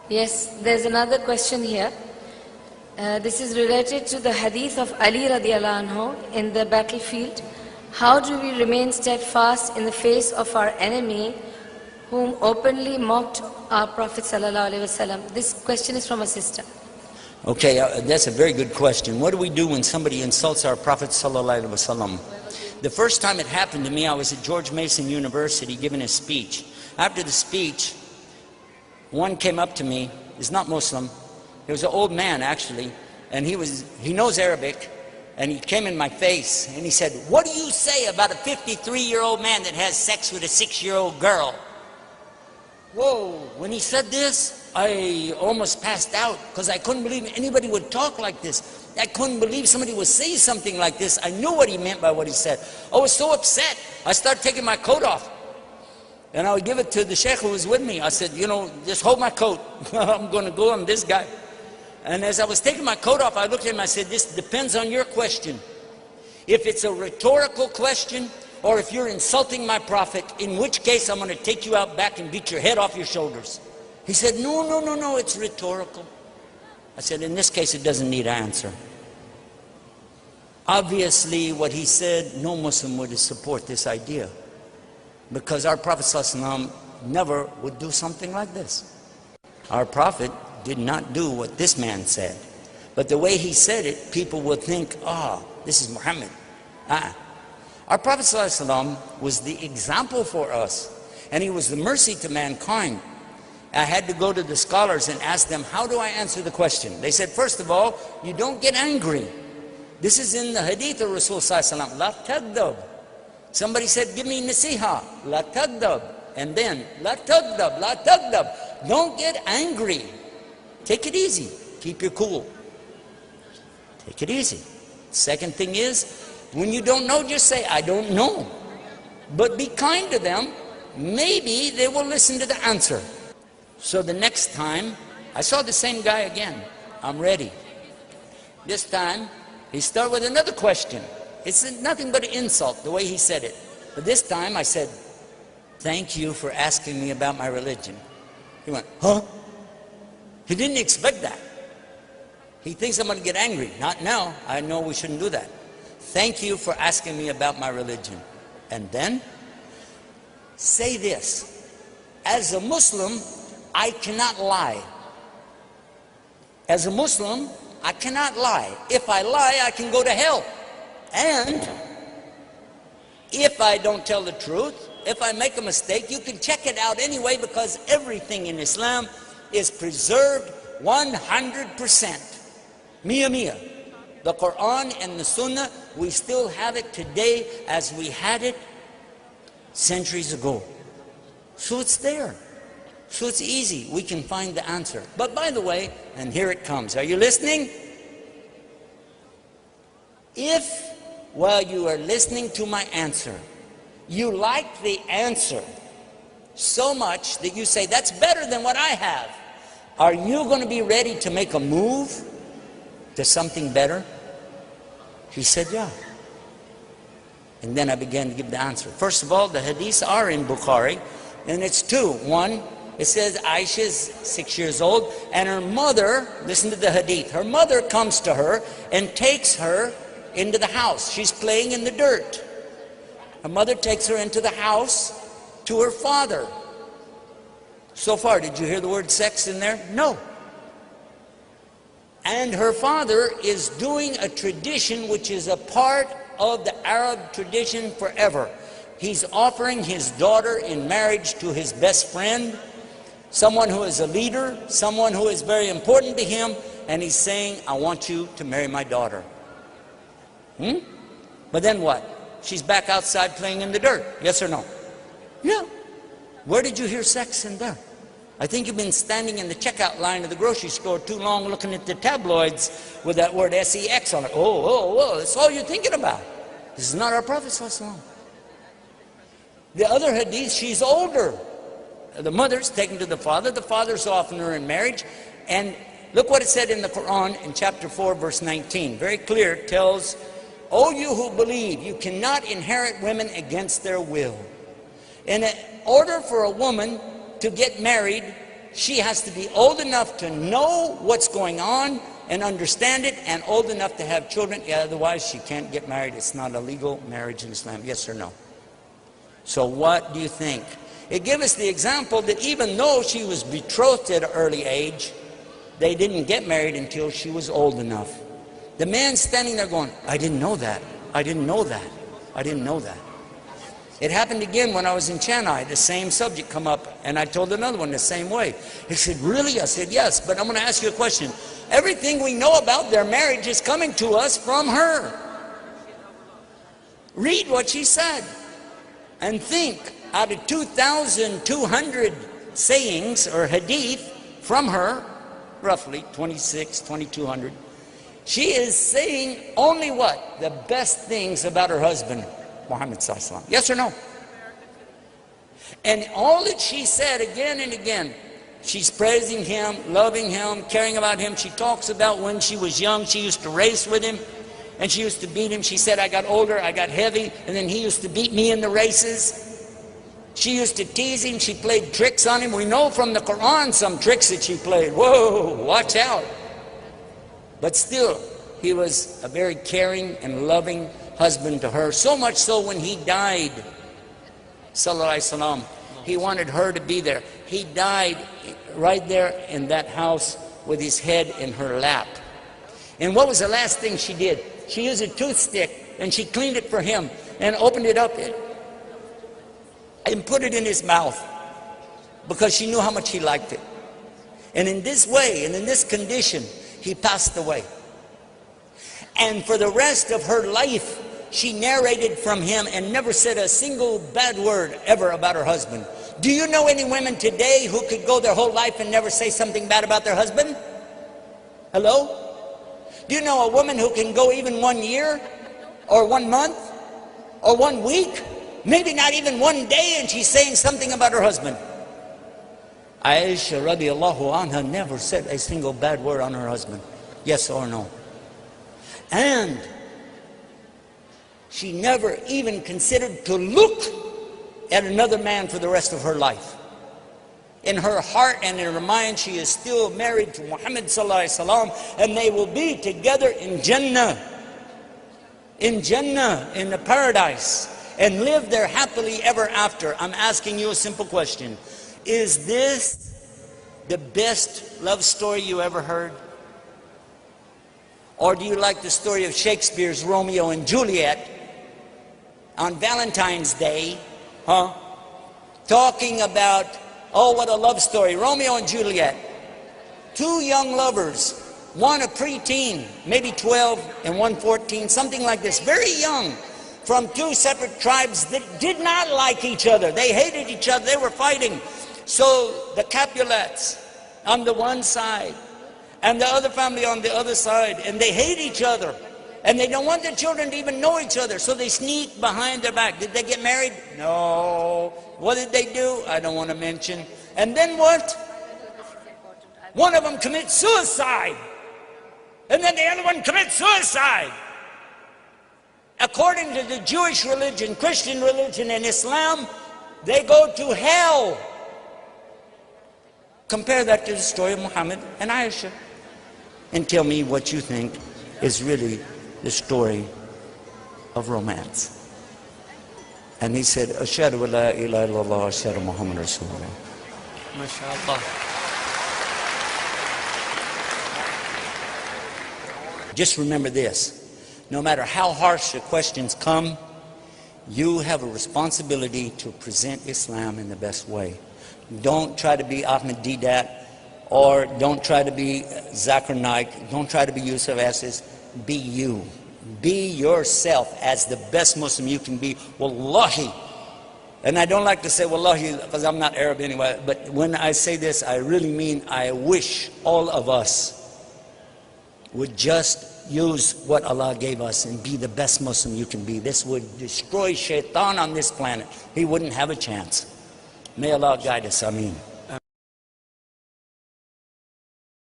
Yes, there's another question here. This is related to the hadith of Ali radiallahu anhu in the battlefield. How do we remain steadfast in the face of our enemy whom openly mocked our Prophet sallallahu alaihi wasallam? This question is from a sister. Okay, that's a very good question. What do we do when somebody insults our Prophet sallallahu alaihi wasallam? The first time it happened to me, I was at George Mason University giving a speech. After the speech, one came up to me, he's not Muslim, he was an old man actually, and he knows Arabic, and he came in my face and he said, "What do you say about a 53-year-old man that has sex with a 6-year-old girl?" Whoa, when he said this, I almost passed out because I couldn't believe anybody would talk like this. I couldn't believe somebody would say something like this. I knew what he meant by what he said. I was so upset, I started taking my coat off. And I would give it to the sheikh who was with me. I said, you know, just hold my coat. I'm going to go on this guy. And as I was taking my coat off, I looked at him, I said, this depends on your question. If it's a rhetorical question, or if you're insulting my Prophet, in which case I'm going to take you out back and beat your head off your shoulders. He said, no, it's rhetorical. I said, in this case, it doesn't need an answer. Obviously, what he said, no Muslim would support this idea. Because our Prophet ﷺ never would do something like this. Our Prophet did not do what this man said. But the way he said it, people would think, this is Muhammad. Our Prophet ﷺ was the example for us. And he was the mercy to mankind. I had to go to the scholars and ask them, how do I answer the question? They said, first of all, you don't get angry. This is in the hadith of Rasul ﷺ. La tagdab. Somebody said, give me nasiha. La tagdab. And then, la tagdab, la tagdab. Don't get angry. Take it easy. Keep your cool. Take it easy. Second thing is, when you don't know, just say, I don't know. But be kind to them. Maybe they will listen to the answer. So the next time, I saw the same guy again. I'm ready. This time, he started with another question. It's nothing but an insult, the way he said it. But this time I said, thank you for asking me about my religion. He went, huh? He didn't expect that. He thinks I'm going to get angry. Not now. I know we shouldn't do that. Thank you for asking me about my religion. And then, say this. As a Muslim, I cannot lie. As a Muslim, I cannot lie. If I lie, I can go to hell. And if I don't tell the truth, if I make a mistake, you can check it out anyway, because everything in Islam is preserved 100%. Mia mia. The Quran and the Sunnah, we still have it today as we had it centuries ago. So it's there. So it's easy. We can find the answer. But by the way, and here it comes. Are you listening? If, while you are listening to my answer, you like the answer so much that you say, that's better than what I have, are you going to be ready to make a move to something better? He said, yeah. And then I began to give the answer. First of all, the hadiths are in Bukhari, and it's two. One, it says Aisha's 6 years old, and her mother, listen to the hadith, her mother comes to her and takes her into the house. She's playing in the dirt. Her mother takes her into the house to her father. So far, did you hear the word sex in there? No. And her father is doing a tradition which is a part of the Arab tradition forever. He's offering his daughter in marriage to his best friend, someone who is a leader, someone who is very important to him, and he's saying, I want you to marry my daughter. But then what? She's back outside playing in the dirt. Yes or no? Yeah. Where did you hear sex in there? I think you've been standing in the checkout line of the grocery store too long looking at the tabloids with that word sex on it. Oh, that's all you're thinking about. This is not our Prophet ﷺ. The other hadith, she's older. The mother's taken to the father's offering her in marriage. And look what it said in the Quran in chapter 4, verse 19. Very clear, it tells, O you who believe, you cannot inherit women against their will. In order for a woman to get married, she has to be old enough to know what's going on and understand it, and old enough to have children. Yeah, otherwise she can't get married. It's not a legal marriage in Islam. Yes or no? So what do you think? It gives us the example that even though she was betrothed at an early age, they didn't get married until she was old enough. The man standing there going, I didn't know that. I didn't know that. I didn't know that. It happened again when I was in Chennai. The same subject come up, and I told another one the same way. He said, really? I said, yes, but I'm going to ask you a question. Everything we know about their marriage is coming to us from her. Read what she said and think. Out of 2,200 sayings or hadith from her, roughly 2,200, she is saying only what? The best things about her husband, Muhammad sallallahu alaihi wasallam. Yes or no? And all that she said again and again, she's praising him, loving him, caring about him. She talks about when she was young, she used to race with him, and she used to beat him. She said, I got older, I got heavy, and then he used to beat me in the races. She used to tease him. She played tricks on him. We know from the Quran some tricks that she played. Whoa, watch out. But still, he was a very caring and loving husband to her. So much so when he died, sallallahu alaihi wasallam, he wanted her to be there. He died right there in that house with his head in her lap. And what was the last thing she did? She used a toothpick and she cleaned it for him and opened it up and put it in his mouth because she knew how much he liked it. And in this way, and in this condition, he passed away. And for the rest of her life, she narrated from him and never said a single bad word ever about her husband. Do you know any women today who could go their whole life and never say something bad about their husband? Hello? Do you know a woman who can go even 1 year or 1 month or 1 week, maybe not even 1 day, and she's saying something about her husband? Aisha radiallahu anha never said a single bad word on her husband. Yes or no? And she never even considered to look at another man for the rest of her life. In her heart and in her mind, she is still married to Muhammad sallallahu alaihi wasallam, and they will be together in Jannah, in the paradise, and live there happily ever after. I'm asking you a simple question. Is this the best love story you ever heard? Or do you like the story of Shakespeare's Romeo and Juliet on Valentine's Day, talking about, oh, what a love story, Romeo and Juliet. 2 young lovers, one a preteen, maybe 12, and one 14, something like this, very young, from 2 separate tribes that did not like each other. They hated each other, they were fighting. So the Capulets on the one side, and the other family on the other side, and they hate each other. And they don't want their children to even know each other, so they sneak behind their back. Did they get married? No. What did they do? I don't want to mention. And then what? One of them commits suicide. And then the other one commits suicide. According to the Jewish religion, Christian religion, and Islam, they go to hell. Compare that to the story of Muhammad and Aisha. And tell me what you think is really the story of romance. And he said, Ashhadu an la ilaha illallah, ashhadu Muhammad Rasulullah. MashaAllah. Just remember this, no matter how harsh the questions come, you have a responsibility to present Islam in the best way. Don't try to be Ahmed Didat, or don't try to be Zakir Naik, don't try to be Yusuf Estes. Be you. Be yourself as the best Muslim you can be. Wallahi. And I don't like to say wallahi because I'm not Arab anyway, but when I say this, I really mean I wish all of us would just use what Allah gave us and be the best Muslim you can be. This would destroy shaitan on this planet. He wouldn't have a chance. May Allah guide us. Ameen.